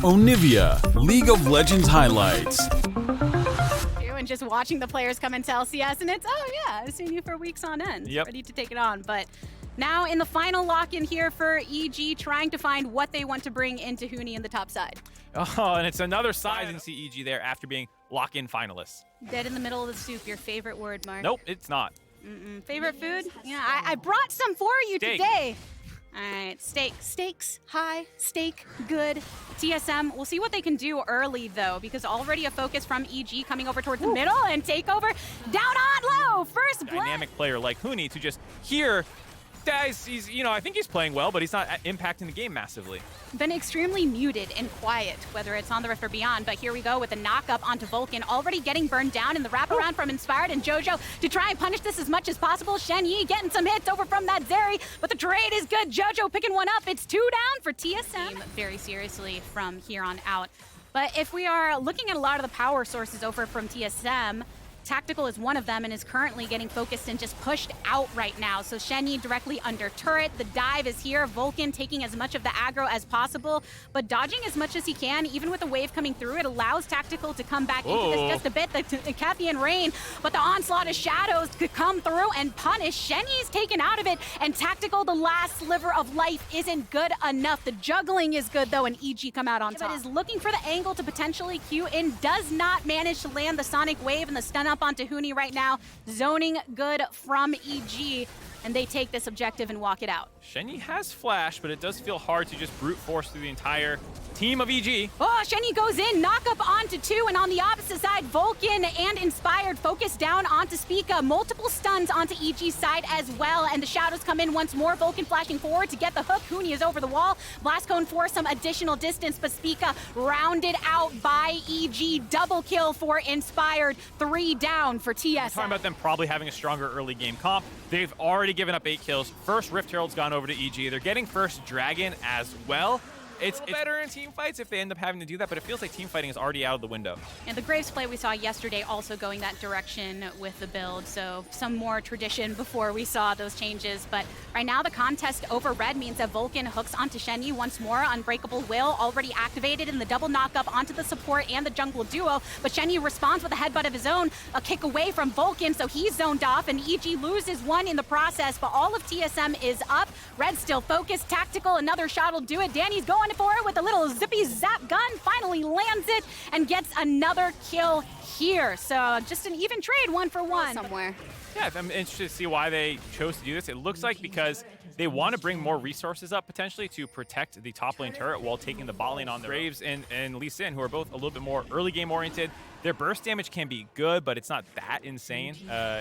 Onivia, League of Legends highlights. And just watching the players come into LCS, and it's, oh yeah, I've seen you for weeks on end. Yep. Ready to take it on. But now in the final lock-in here for EG, trying to find what they want to bring into Huni in the top side. Oh, and it's another side in CEG there after being lock-in finalists. Dead in the middle of the soup, your favorite word, Mark. Nope, it's not. Favorite food? Yeah, I brought some for you Steak. today. All right, steak. Steaks high, steak good. TSM, we'll see what they can do early, though, because already a focus from EG coming over towards the middle and takeover. Down on low, first blood. Dynamic player like Huni to just here, guys, he's, I think he's playing well, but he's not impacting the game massively. Been extremely muted and quiet, whether it's on the Rift or beyond, but here we go with a knock-up onto Vulcan, already getting burned down in the wraparound from Inspired and Jojo to try and punish this as much as possible. Shen Yi getting some hits over from that Zeri, but the trade is good. Jojo picking one up. It's 2 down for TSM. Very seriously from here on out. But if we are looking at a lot of the power sources over from TSM, Tactical is one of them and is currently getting focused and just pushed out right now. So Shen Yi directly under turret. The dive is here. Vulcan taking as much of the aggro as possible, but dodging as much as he can. Even with the wave coming through, it allows Tactical to come back into this just a bit. The Cathian Rain, but the onslaught of shadows could come through and punish. Shen Yi's taken out of it, and Tactical, the last sliver of life, isn't good enough. The juggling is good, though, and EG come out on top. But is looking for the angle to potentially Q in. Does not manage to land the Sonic Wave and the stun up onto Huni right now. Zoning good from EG, and they take this objective and walk it out. Shen Yi has flash, but it does feel hard to just brute force through the entire team of EG. Oh, Shen Yi goes in, knock up onto 2, and on the opposite side, Vulcan and Inspired focus down onto Spica. Multiple stuns onto EG's side as well, and the shadows come in once more. Vulcan flashing forward to get the hook. Huni is over the wall. Blast Cone for some additional distance, but Spica rounded out by EG. Double kill for Inspired. 3 down for TSM. We're talking about them probably having a stronger early game comp. They've already given up 8 kills. First Rift Herald's gone over to EG. They're getting first Dragon as well. It's better in team fights if they end up having to do that, but it feels like team fighting is already out of the window. And the Graves play we saw yesterday also going that direction with the build, so some more tradition before we saw those changes. But right now the contest over red means that Vulcan hooks onto Shen Yi once more. Unbreakable Will already activated in the double knockup onto the support and the jungle duo, but Shen Yi responds with a headbutt of his own, a kick away from Vulcan, so he's zoned off, and EG loses one in the process, but all of TSM is up. Red still focused. Tactical, another shot will do it. Danny's going for it with a little zippy zap gun, finally lands it and gets another kill here. So just an even trade, 1 for 1 somewhere. Yeah, I'm interested to see why they chose to do this. It looks like because they want to bring more resources up potentially to protect the top lane turret while taking the bot lane on the Graves and Lee Sin, who are both a little bit more early game oriented. Their burst damage can be good, but it's not that insane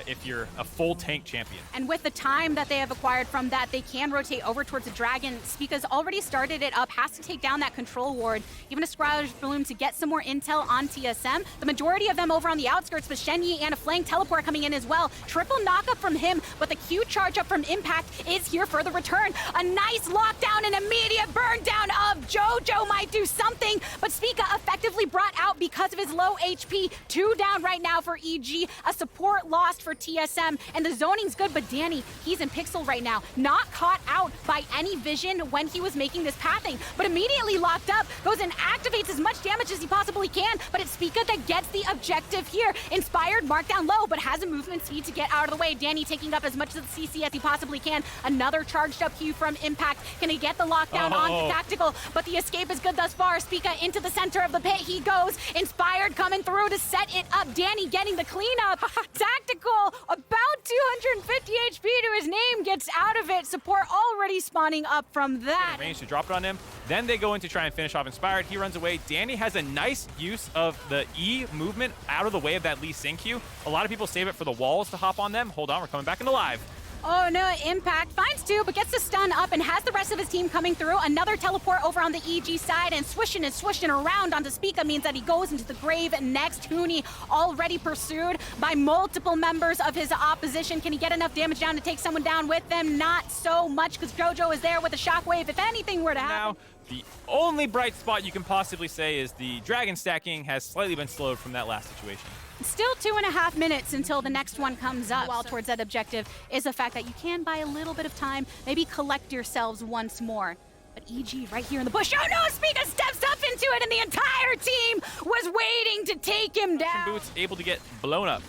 if you're a full tank champion. And with the time that they have acquired from that, they can rotate over towards the Dragon. Spica's already started it up, has to take down that control ward, even a Scriber's Bloom to get some more intel on TSM. The majority of them over on the outskirts, but Shen Yi and a flank teleport coming in as well. Triple knockup from him, but the Q charge up from Impact is here for the return. A nice lockdown and immediate burn down of Jojo might do something, but Spica effectively brought out because of his low HP. 2 down right now for EG, a support lost for TSM, and the zoning's good, but Danny, he's in Pixel right now, not caught out by any vision when he was making this pathing, but immediately locked up, goes and activates as much damage as he possibly can, but it's Spica that gets the objective here. Inspired, marked down low, but has a movement speed to get out of the way. Danny taking up as much of the CC as he possibly can. Another charged up Q from Impact. Can he get the lockdown onto Tactical? But the escape is good thus far. Spica into the center of the pit he goes. Inspired coming through to set it up. Danny getting the cleanup. Tactical, about 250 HP to his name, gets out of it. Support already spawning up from that. They managed to drop it on him. Then they go in to try and finish off Inspired. He runs away. Danny has a nice use of the E movement out of the way of that Lee Sin Q. A lot of people save it for the walls to hop on them. Hold on, we're coming back into live. Oh no, Impact finds 2, but gets the stun up and has the rest of his team coming through. Another teleport over on the EG side, and swishing around onto Spica means that he goes into the grave next. Huni already pursued by multiple members of his opposition. Can he get enough damage down to take someone down with them? Not so much, because Jojo is there with a shockwave if anything were to happen. Now, the only bright spot you can possibly say is the dragon stacking has slightly been slowed from that last situation. Still 2.5 minutes until the next one comes up. While towards that objective is the fact that you can buy a little bit of time, maybe collect yourselves once more. But EG right here in the bush. Oh no, Spica steps up into it, and the entire team was waiting to take him down. Boots able to get blown up.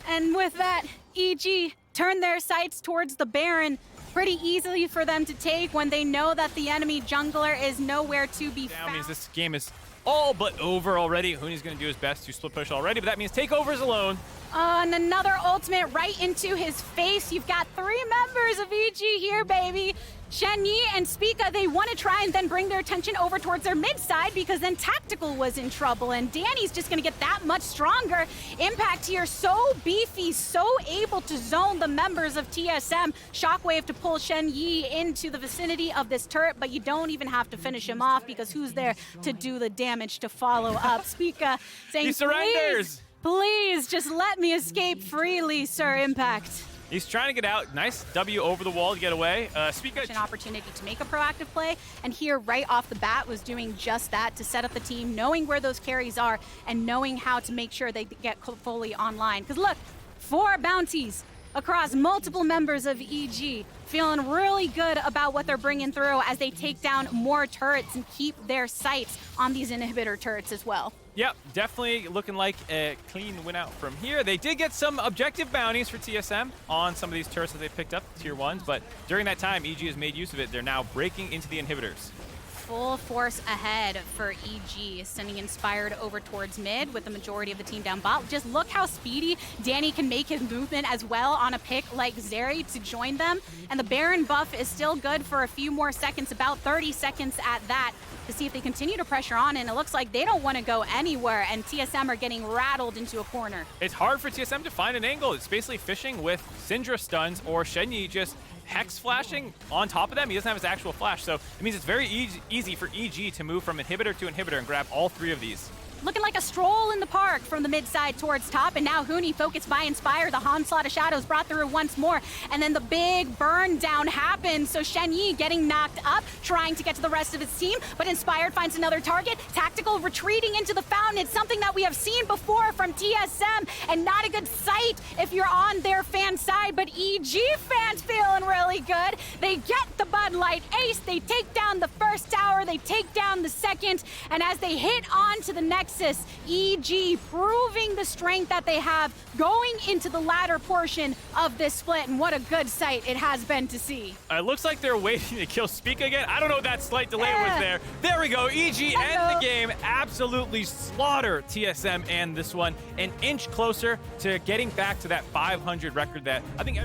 And with that, EG turned their sights towards the Baron. Pretty easily for them to take when they know that the enemy jungler is nowhere to be That found. means this game is all but over already. Huni's going to do his best to split push already, but that means takeovers alone. And another ultimate right into his face. You've got 3 members of EG here, baby. Shen Yi and Spica, they want to try and then bring their attention over towards their mid side because then Tactical was in trouble, and Danny's just going to get that much stronger. Impact here, so beefy, so able to zone the members of TSM. Shockwave to pull Shen Yi into the vicinity of this turret, but you don't even have to finish him off because who's there to do the damage to follow up? Spica saying, He surrenders. Please, just let me escape freely, Sir Impact. He's trying to get out. Nice W over the wall to get away. Spica. An opportunity to make a proactive play, and here right off the bat was doing just that to set up the team, knowing where those carries are and knowing how to make sure they get fully online. Because look, 4 bounties across multiple members of EG, feeling really good about what they're bringing through as they take down more turrets and keep their sights on these inhibitor turrets as well. Yep, definitely looking like a clean win out from here. They did get some objective bounties for TSM on some of these turrets that they picked up, tier 1s, but during that time, EG has made use of it. They're now breaking into the inhibitors. Full force ahead for EG, sending Inspired over towards mid with the majority of the team down bot. Just look how speedy Danny can make his movement as well on a pick like Zeri to join them. And the Baron buff is still good for a few more seconds, about 30 seconds at that, to see if they continue to pressure on, and it looks like they don't want to go anywhere, and TSM are getting rattled into a corner. It's hard for TSM to find an angle. It's basically fishing with Syndra stuns or Shen Yi just hex flashing on top of them. He doesn't have his actual flash, so it means it's very easy for EG to move from inhibitor to inhibitor and grab all 3 of these. Looking like a stroll in the park from the mid side towards top, and now Huni focused by Inspire. The Onslaught of Shadows brought through once more, and then the big burn down happens. So Shen Yi getting knocked up, trying to get to the rest of his team, but Inspired finds another target. Tactical retreating into the fountain. It's something that we have seen before from TSM, and not a good sight if you're on their fan side, but EG fans feeling really good. They get the Bud Light ace, they take down the first tower, they take down the second, and as they hit on to the next EG proving the strength that they have going into the latter portion of this split, and what a good sight it has been to see. It looks like they're waiting to kill Spica again. I don't know what that slight delay was there. There we go. EG end the game. Absolutely slaughter TSM and this one. An inch closer to getting back to that 500 record that I think